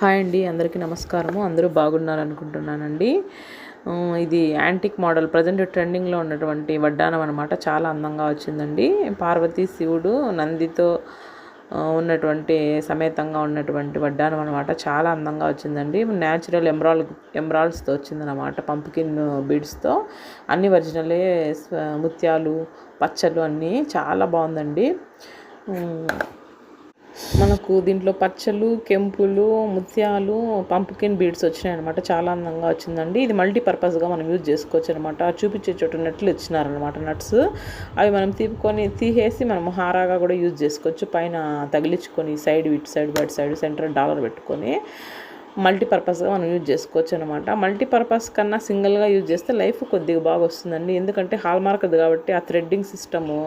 Hi అండి, అందరికీ నమస్కారము. అందరూ బాగున్నారనుకుంటున్నానండి. ఇది యాంటిక్ మోడల్ ప్రజెంట్ ట్రెండింగ్లో ఉన్నటువంటి వడ్డానం అనమాట. చాలా అందంగా వచ్చిందండి. పార్వతీ శివుడు నందితో ఉన్నటువంటి సమేతంగా ఉన్నటువంటి వడ్డానం అనమాట. చాలా అందంగా వచ్చిందండి. న్యాచురల్ ఎమరాల్డ్స్తో వచ్చిందనమాట. పంప్కిన్ బీడ్స్తో అన్ని ఒరిజినలే, ముత్యాలు, పచ్చలు అన్నీ చాలా బాగుందండి. మనకు దీంట్లో పచ్చలు, కెంపులు, ముత్యాలు, పంప్కిన్ బీడ్స్ వచ్చినాయి అనమాట. చాలా అందంగా వచ్చిందండి. ఇది మల్టీపర్పస్గా మనం యూజ్ చేసుకోవచ్చు అనమాట. చూపించే చోట నట్లు ఇచ్చినారనమాట. నట్స్ అవి మనం తీసేసి మనం హారాగా కూడా యూజ్ చేసుకోవచ్చు. పైన తగిలించుకొని సైడ్ ఇటు సైడ్ బయట సైడ్ సెంటర్ డాలర్ పెట్టుకొని మల్టీపర్పస్గా మనం యూజ్ చేసుకోవచ్చు అనమాట. మల్టీపర్పస్ కన్నా సింగిల్గా యూజ్ చేస్తే లైఫ్ కొద్దిగా బాగా వస్తుందండి. ఎందుకంటే హాల్ మార్క్ది కాబట్టి ఆ థ్రెడ్డింగ్ సిస్టము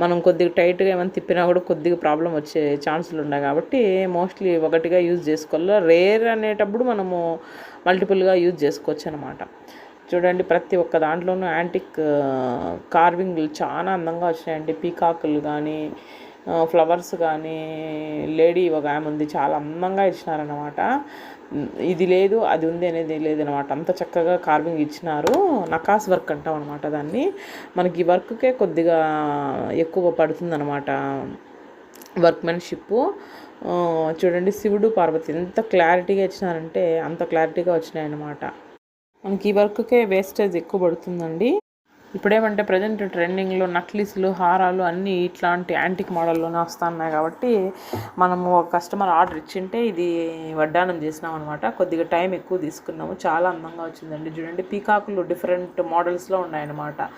మనం కొద్దిగా టైట్గా ఏమైనా తిప్పినా కూడా కొద్దిగా ప్రాబ్లం వచ్చే ఛాన్సులు ఉన్నాయి కాబట్టి మోస్ట్లీ ఒకటిగా యూజ్ చేసుకోవాలి. రేర్ అనేటప్పుడు మనము మల్టిపుల్గా యూజ్ చేసుకోవచ్చు అనమాట. చూడండి, ప్రతి ఒక్క దాంట్లోనూ యాంటిక్ కార్వింగ్లు చాలా అందంగా వచ్చినాయండి. పీకాకులు కానీ, ఫ్లవర్స్ కానీ, లేడీ ఒక ఆమె ఉంది, చాలా అందంగా ఇచ్చినారనమాట. ఇది లేదు అది ఉంది అనేది లేదనమాట. అంత చక్కగా కార్వింగ్ ఇచ్చినారు. నకాస్ వర్క్ అంటాం అనమాట దాన్ని. మనకి ఈ వర్క్కే కొద్దిగా ఎక్కువ పడుతుందనమాట వర్క్మెన్షిప్. చూడండి, శివుడు పార్వతి ఎంత క్లారిటీగా ఇచ్చినారంటే అంత క్లారిటీగా వచ్చినాయన్నమాట. మనకి ఈ వర్క్కే వేస్టేజ్ ఎక్కువ పడుతుందండి. ఇప్పుడేమంటే ప్రజెంట్ ట్రెండింగ్లో నక్లీస్లు, హారాలు అన్నీ ఇట్లాంటి యాంటిక్ మోడల్లోనే వస్తున్నాయి కాబట్టి మనము ఒక కస్టమర్ ఆర్డర్ ఇచ్చింటే ఇది వడ్డానం చేసినాం అనమాట. కొద్దిగా టైం ఎక్కువ తీసుకున్నాము. చాలా అందంగా వచ్చిందండి. చూడండి, పీకాకులు డిఫరెంట్ మోడల్స్లో ఉన్నాయన్నమాట.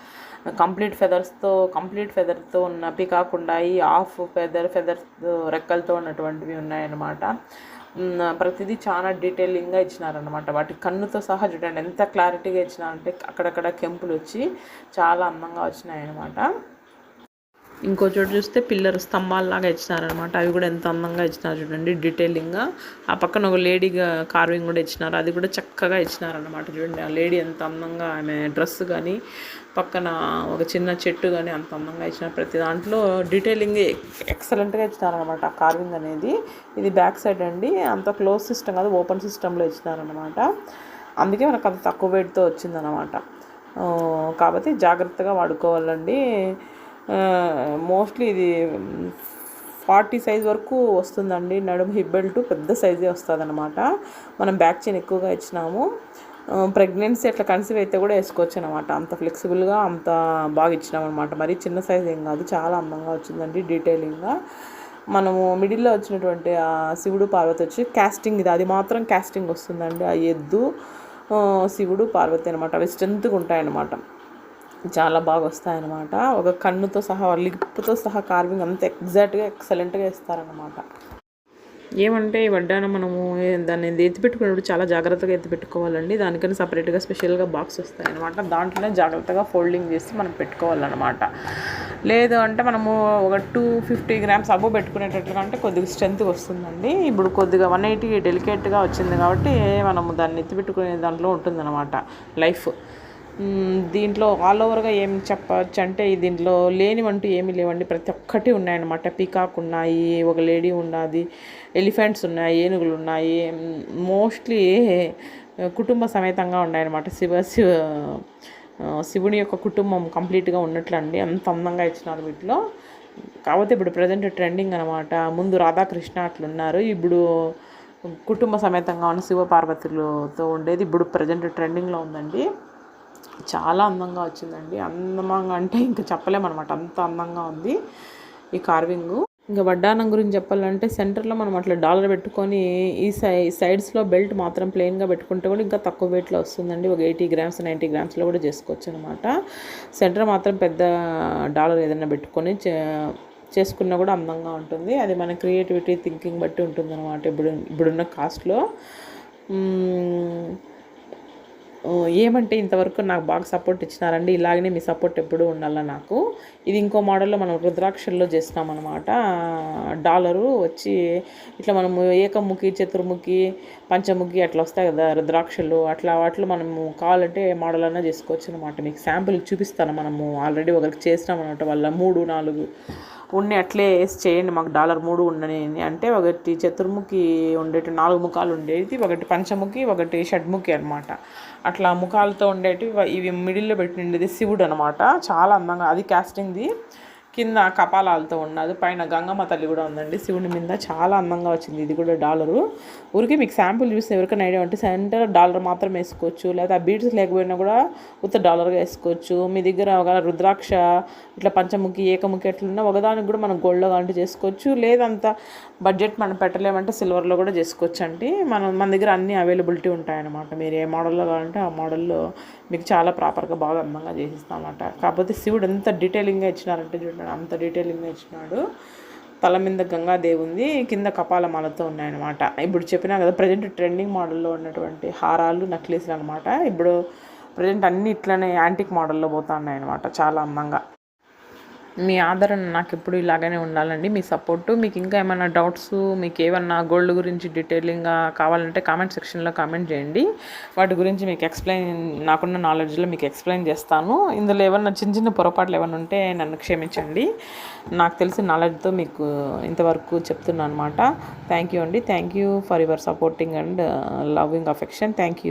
కంప్లీట్ ఫెదర్తో ఉన్న పీకాక్ ఉన్నాయి, హాఫ్ ఫెదర్ రెక్కలతో ఉన్నటువంటివి ఉన్నాయన్నమాట. ప్రతిదీ చాలా డీటెయిలింగ్గా ఇచ్చినారనమాట. వాటి కన్నుతో సహా చూడండి ఎంత క్లారిటీగా ఇచ్చినారంటే అక్కడక్కడ కెంపులు వచ్చి చాలా అందంగా వచ్చినాయన్నమాట. ఇంకో చోటు చూస్తే పిల్లర్ స్తంభాలలాగా ఇచ్చినారనమాట. అవి కూడా ఎంత అందంగా ఇచ్చినారు చూడండి, డీటెయిలింగ్గా. ఆ పక్కన ఒక లేడీగా కార్వింగ్ కూడా ఇచ్చినారు, అది కూడా చక్కగా ఇచ్చినారనమాట. చూడండి, ఆ లేడీ ఎంత అందంగా, ఆమె డ్రెస్ కానీ పక్కన ఒక చిన్న చెట్టు కానీ అంత అందంగా ఇచ్చినారు. ప్రతి దాంట్లో డీటెయిలింగ్ ఎక్సలెంట్గా ఇచ్చినారనమాట ఆ కార్వింగ్ అనేది. ఇది బ్యాక్ సైడ్ అండి, అంత క్లోజ్ సిస్టమ్ కాదు, ఓపెన్ సిస్టంలో ఇచ్చినారనమాట. అందుకే మనకు అంత తక్కువ వెయిట్తో వచ్చిందనమాట. కాబట్టి జాగ్రత్తగా వాడుకోవాలండి. మోస్ట్లీ ఇది 40 సైజ్ వరకు వస్తుందండి. నడుము హిప్ బెల్ట్ పెద్ద సైజే వస్తుంది అనమాట. మనం బ్యాక్ చైన్ ఎక్కువగా ఇచ్చినాము. ప్రెగ్నెన్సీ అట్లా కన్సీవ్ అయితే కూడా వేసుకోవచ్చు అనమాట. అంత ఫ్లెక్సిబుల్గా అంత బాగా ఇచ్చినాం అనమాట. మరి చిన్న సైజ్ ఏం కాదు, చాలా అందంగా వచ్చిందండి డీటెయిలింగ్గా. మనము మిడిల్లో వచ్చినటువంటి ఆ శివుడు పార్వతి వచ్చి క్యాస్టింగ్, ఇది అది మాత్రం క్యాస్టింగ్ వస్తుందండి. ఆ ఎద్దు శివుడు పార్వతి అనమాట. అవి స్ట్రెంత్గా ఉంటాయన్నమాట, చాలా బాగా వస్తాయన్నమాట. ఒక కన్నుతో సహా లిప్తో సహా కార్వింగ్ అంత ఎగ్జాక్ట్గా ఎక్సలెంట్గా ఇస్తారనమాట. ఏమంటే ఈ వడ్డానం మనము దాన్ని ఎత్తిపెట్టుకున్నప్పుడు చాలా జాగ్రత్తగా ఎత్తిపెట్టుకోవాలండి. దానికని సపరేట్గా స్పెషల్గా బాక్స్ వస్తాయన్నమాట. దాంట్లోనే జాగ్రత్తగా ఫోల్డింగ్ చేసి మనం పెట్టుకోవాలన్నమాట. లేదు అంటే మనము ఒక 250 గ్రామ్స్ అబ్బో పెట్టుకునేటట్టుగా అంటే కొద్దిగా స్ట్రెంత్గా వస్తుందండి. ఇప్పుడు కొద్దిగా 180 డెలికేట్గా వచ్చింది కాబట్టి మనము దాన్ని ఎత్తిపెట్టుకునే దాంట్లో ఉంటుందన్నమాట లైఫ్. దీంట్లో ఆల్ ఓవర్గా ఏం చెప్పచ్చు అంటే దీంట్లో లేనివంటూ ఏమీ లేవండి, ప్రతి ఒక్కటి ఉన్నాయన్నమాట. పీకాక్ ఉన్నాయి, ఒక లేడీ ఉన్నది, ఎలిఫెంట్స్ ఉన్నాయి, ఏనుగులు ఉన్నాయి. మోస్ట్లీ కుటుంబ సమేతంగా ఉన్నాయన్నమాట. శివుని యొక్క కుటుంబం కంప్లీట్గా ఉన్నట్లండి, అంత అందంగా ఇచ్చినారు వీటిలో. కాకపోతే ఇప్పుడు ప్రజెంట్ ట్రెండింగ్ అనమాట. ముందు రాధాకృష్ణ అట్లున్నారు, ఇప్పుడు కుటుంబ సమేతంగా ఉన్న శివపార్వతులతో ఉండేది ఇప్పుడు ప్రజెంట్ ట్రెండింగ్లో ఉందండి. చాలా అందంగా వచ్చిందండి. అందంగా అంటే ఇంకా చెప్పలేమన్నమాట, అంత అందంగా ఉంది ఈ కార్వింగు. ఇంకా వడ్డానం గురించి చెప్పాలంటే సెంటర్లో మనం అట్లా డాలర్ పెట్టుకొని ఈ సైడ్స్లో బెల్ట్ మాత్రం ప్లెయిన్గా పెట్టుకుంటే కూడా ఇంకా తక్కువ వెయిట్లో వస్తుందండి. ఒక 80 గ్రామ్స్ 90 గ్రామ్స్లో కూడా చేసుకోవచ్చు అనమాట. సెంటర్ మాత్రం పెద్ద డాలర్ ఏదైనా పెట్టుకొని చేసుకున్నా కూడా అందంగా ఉంటుంది. అది మన క్రియేటివిటీ థింకింగ్ బట్టి ఉంటుంది అనమాట. ఇప్పుడున్న కాస్ట్లో ఏమంటే ఇంతవరకు నాకు బాగా సపోర్ట్ ఇచ్చినారండి. ఇలాగనే మీ సపోర్ట్ ఎప్పుడూ ఉండాలి నాకు. ఇది ఇంకో మోడల్లో మనం రుద్రాక్షల్లో చేసినామన్నమాట. డాలరు వచ్చి ఇట్లా మనము ఏకముఖి, చతుర్ముఖి, పంచముఖి అట్లా వస్తాయి కదా రుద్రాక్షలు, అట్లా వాటిలో మనము కావాలంటే మోడల్ అన్నా చేసుకోవచ్చు అనమాట. మీకు శాంపుల్ చూపిస్తాను. మనము ఆల్రెడీ ఒకరికి చేసినాం అనమాట. వాళ్ళ 3, 4 ఉన్ని అట్లే వేసి చేయండి మాకు $3 ఉండని అంటే, ఒకటి చతుర్ముఖి ఉండేటి 4 ముఖాలు ఉండేది, ఒకటి పంచముఖి, ఒకటి షడ్ముఖి అనమాట. అట్లా ముఖాలతో ఉండేటి ఇవి మిడిల్లో పెట్టిండేది శివుడు అనమాట. చాలా అందంగా, అది కాస్టింగ్ది. కింద కపాలాలతో ఉన్నది, పైన గంగమ్మ తల్లి కూడా ఉందండి శివుని మీద. చాలా అందంగా వచ్చింది. ఇది కూడా $1. ఊరికి మీకు శాంపుల్ చూస్తే ఎవరికైనా ఐడియా ఉంటే సెంటర్ $1 మాత్రం వేసుకోవచ్చు, లేదా ఆ బీడ్స్ లేకపోయినా కూడా ఉత్త $1గా వేసుకోవచ్చు. మీ దగ్గర ఒక రుద్రాక్ష ఇట్లా పంచముఖి ఏకముఖి ఎట్లున్నా ఒకదానికి కూడా మనం గోల్డ్లో కావాలంటే చేసుకోవచ్చు, లేదంత బడ్జెట్ మనం పెట్టలేమంటే సిల్వర్లో కూడా చేసుకోవచ్చు అండి. మన దగ్గర అన్ని అవైలబిలిటీ ఉంటాయన్నమాట. మీరు ఏ మోడల్లో కావాలంటే ఆ మోడల్లో మీకు చాలా ప్రాపర్గా బాగా అందంగా చేసిస్తామన్నమాట. కాకపోతే శివుడు ఎంత డీటెయిలింగ్గా ఇచ్చినారంటే చూడండి, అంత డీటెయిలింగ్గా ఇచ్చినాడు. తల మీద గంగాదేవి ఉంది, కింద కపాలమాలతో ఉన్నాయన్నమాట. ఇప్పుడు చెప్పినా కదా ప్రజెంట్ ట్రెండింగ్ మోడల్లో ఉన్నటువంటి హారాలు నక్లీస్లు అనమాట. ఇప్పుడు ప్రజెంట్ అన్నీ ఇట్లనే యాంటిక్ మోడల్లో పోతా ఉన్నాయన్నమాట, చాలా అందంగా. మీ ఆదరణ నాకు ఎప్పుడు ఇలాగనే ఉండాలండి, మీ సపోర్టు. మీకు ఇంకా ఏమైనా డౌట్స్, మీకు ఏమన్నా గోల్డ్ గురించి డీటెయిలింగ్గా కావాలంటే కామెంట్ సెక్షన్లో కామెంట్ చేయండి. వాటి గురించి మీకు నాకున్న నాలెడ్జ్లో మీకు ఎక్స్ప్లెయిన్ చేస్తాను. ఇందులో ఏమన్నా చిన్న చిన్న పొరపాట్లు ఏమైనా ఉంటే నన్ను క్షమించండి. నాకు తెలిసిన నాలెడ్జ్తో మీకు ఇంతవరకు చెప్తున్నాను అనమాట. థ్యాంక్ యూ అండి. Thank you for your supporting and loving affection. Thank you.